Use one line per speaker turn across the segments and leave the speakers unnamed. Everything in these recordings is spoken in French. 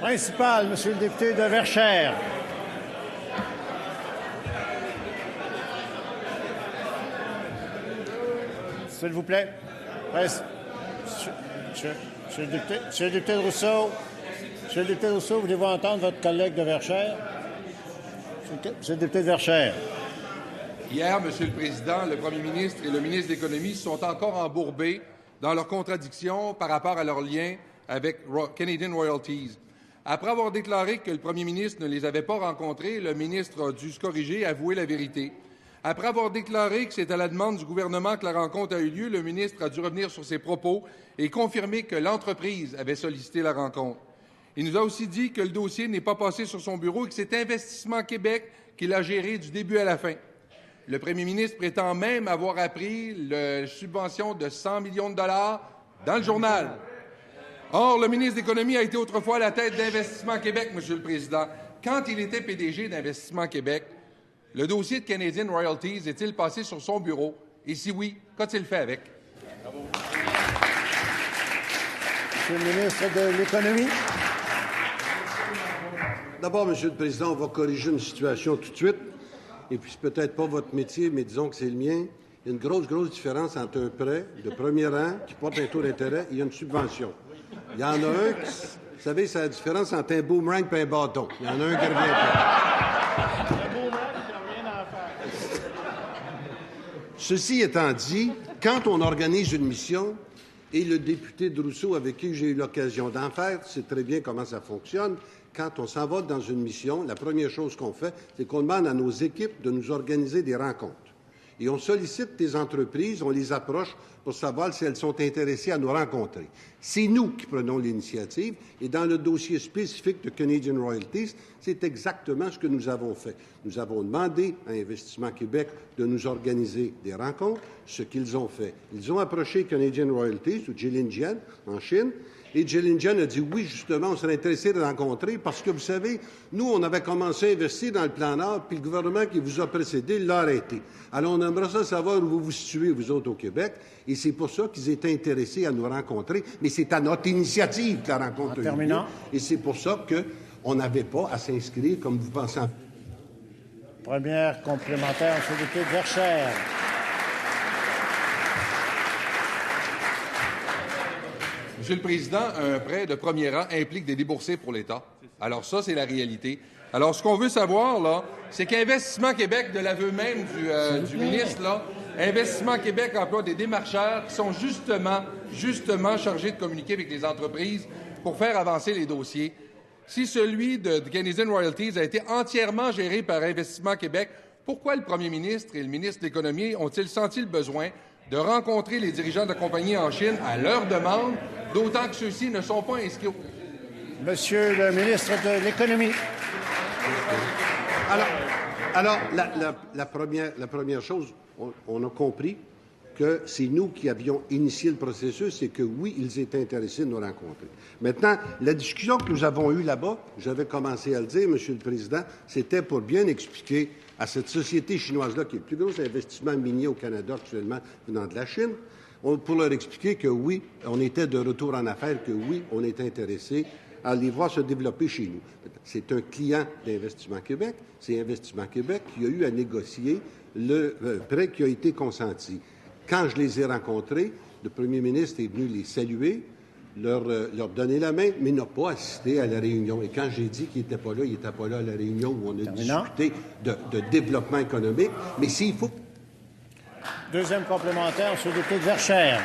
Principal, Monsieur le député de Verchères. S'il vous plaît. Monsieur le député de Rousseau. Monsieur le député de Rousseau, voulez-vous entendre votre collègue de Verchères? Monsieur le député de Verchères.
Hier, Monsieur le Président, le Premier ministre et le ministre de l'Économie sont encore embourbés dans leurs contradictions par rapport à leur lien avec Canadian Royalties. Après avoir déclaré que le Premier ministre ne les avait pas rencontrés, le ministre a dû se corriger et avouer la vérité. Après avoir déclaré que c'est à la demande du gouvernement que la rencontre a eu lieu, le ministre a dû revenir sur ses propos et confirmer que l'entreprise avait sollicité la rencontre. Il nous a aussi dit que le dossier n'est pas passé sur son bureau et que c'est Investissement Québec qui l'a géré du début à la fin. Le premier ministre prétend même avoir appris la subvention de 100 millions de dollars dans le journal. Or, le ministre de l'Économie a été autrefois à la tête d'Investissement Québec, Monsieur le Président. Quand il était PDG d'Investissement Québec, le dossier de Canadian Royalties est-il passé sur son bureau? Et si oui, qu'a-t-il fait avec?
Monsieur le ministre de l'Économie.
D'abord, Monsieur le Président, on va corriger une situation tout de suite. Et puis, c'est peut-être pas votre métier, mais disons que c'est le mien. Il y a une grosse différence entre un prêt de premier rang qui porte un taux d'intérêt et une subvention. Il y en a un qui, vous savez, c'est la différence entre un boomerang et un bâton. Il y en a un qui revient pas. Ceci étant dit, quand on organise une mission, et le député de Rousseau, avec qui j'ai eu l'occasion d'en faire, sait très bien comment ça fonctionne. Quand on s'en va dans une mission, la première chose qu'on fait, c'est qu'on demande à nos équipes de nous organiser des rencontres. Et on sollicite des entreprises, on les approche pour savoir si elles sont intéressées à nous rencontrer. C'est nous qui prenons l'initiative et dans le dossier spécifique de Canadian Royalties, c'est exactement ce que nous avons fait. Nous avons demandé à Investissement Québec de nous organiser des rencontres, ce qu'ils ont fait. Ils ont approché Canadian Royalties ou Jilin en Chine. Et Jilin a dit oui, justement, on serait intéressé de rencontrer parce que, vous savez, nous, on avait commencé à investir dans le plan Nord, puis le gouvernement qui vous a précédé l'a arrêté. Alors, on aimerait ça savoir où vous vous situez, vous autres, au Québec, et c'est pour ça qu'ils étaient intéressés à nous rencontrer, mais c'est à notre initiative que la rencontre a eu lieu, et c'est pour ça qu'on n'avait pas à s'inscrire, comme vous pensez.
Première complémentaire, M. le député de Verchères.
Monsieur le Président, un prêt de premier rang implique des déboursés pour l'État. Alors ça, c'est la réalité. Alors, ce qu'on veut savoir, là, c'est qu'Investissement Québec, de l'aveu même du ministre, là, Investissement Québec emploie des démarcheurs qui sont justement chargés de communiquer avec les entreprises pour faire avancer les dossiers. Si celui de Canadian Royalties a été entièrement géré par Investissement Québec, pourquoi le premier ministre et le ministre de l'Économie ont-ils senti le besoin de rencontrer les dirigeants de la compagnie en Chine à leur demande, d'autant que ceux-ci ne sont pas inscrits au...
Monsieur le ministre de l'Économie.
Alors la première chose, on a compris que c'est nous qui avions initié le processus et que, oui, ils étaient intéressés de nous rencontrer. Maintenant, la discussion que nous avons eue là-bas, j'avais commencé à le dire, Monsieur le Président, c'était pour bien expliquer à cette société chinoise-là, qui est le plus gros investissement minier au Canada actuellement venant de la Chine, pour leur expliquer que, oui, on était de retour en affaires, que, oui, on était intéressé à les voir se développer chez nous. C'est un client d'Investissement Québec. C'est Investissement Québec qui a eu à négocier le prêt qui a été consenti. Quand je les ai rencontrés, le premier ministre est venu les saluer, leur donner la main, mais n'a pas assisté à la réunion. Et quand j'ai dit qu'il n'était pas là, il n'était pas là à la réunion où on a discuté de développement économique. Mais s'il faut...
Deuxième complémentaire, sur le député de Verchères.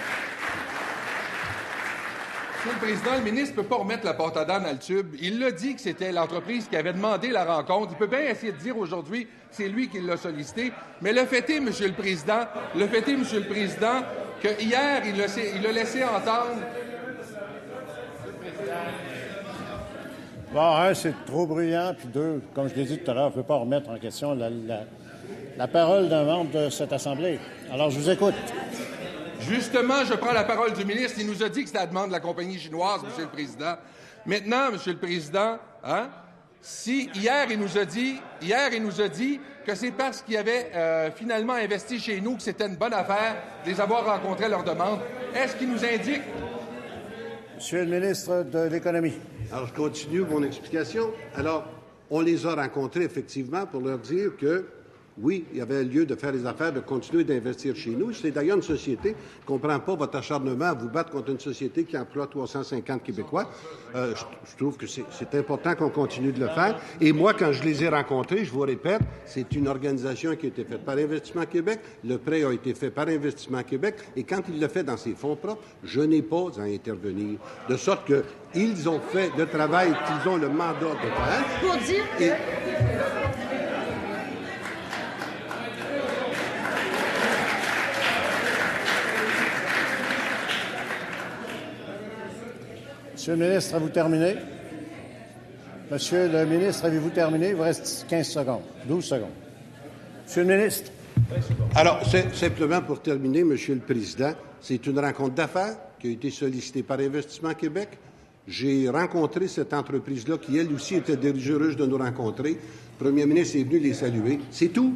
Monsieur le Président, le ministre ne peut pas remettre la porte à dents dans le tube. Il l'a dit que c'était l'entreprise qui avait demandé la rencontre. Il peut bien essayer de dire aujourd'hui que c'est lui qui l'a sollicité. Mais le fait est, Monsieur le Président, que hier, il a laissé entendre...
Bon, un, c'est trop bruyant, puis deux, comme je l'ai dit tout à l'heure, je ne peux pas remettre en question la parole d'un membre de cette Assemblée. Alors, je vous écoute.
Justement, je prends la parole du ministre. Il nous a dit que c'était à la demande de la compagnie chinoise, Monsieur le Président. Maintenant, Monsieur le Président, si hier, il nous a dit que c'est parce qu'il avait finalement investi chez nous que c'était une bonne affaire de les avoir rencontrés à leur demande. Est-ce qu'il nous indique...
Monsieur le ministre de l'Économie.
Alors, je continue mon explication. Alors, on les a rencontrés, effectivement, pour leur dire que, oui, il y avait lieu de faire les affaires, de continuer d'investir chez nous. C'est d'ailleurs une société qui ne comprend pas votre acharnement à vous battre contre une société qui emploie 350 Québécois. Je trouve que c'est important qu'on continue de le faire. Et moi, quand je les ai rencontrés, je vous répète, c'est une organisation qui a été faite par Investissement Québec. Le prêt a été fait par Investissement Québec. Et quand il le fait dans ses fonds propres, je n'ai pas à intervenir. De sorte qu'ils ont fait le travail qu'ils ont le mandat de faire.
Pour dire que...
Monsieur le ministre, avez-vous terminé? Monsieur le ministre, avez-vous terminé? Il vous reste 15 secondes, 12 secondes. Monsieur le ministre.
Alors, simplement pour terminer, Monsieur le Président, c'est une rencontre d'affaires qui a été sollicitée par Investissement Québec. J'ai rencontré cette entreprise-là qui, elle aussi, était désireuse de nous rencontrer. Le premier ministre est venu les saluer. C'est tout.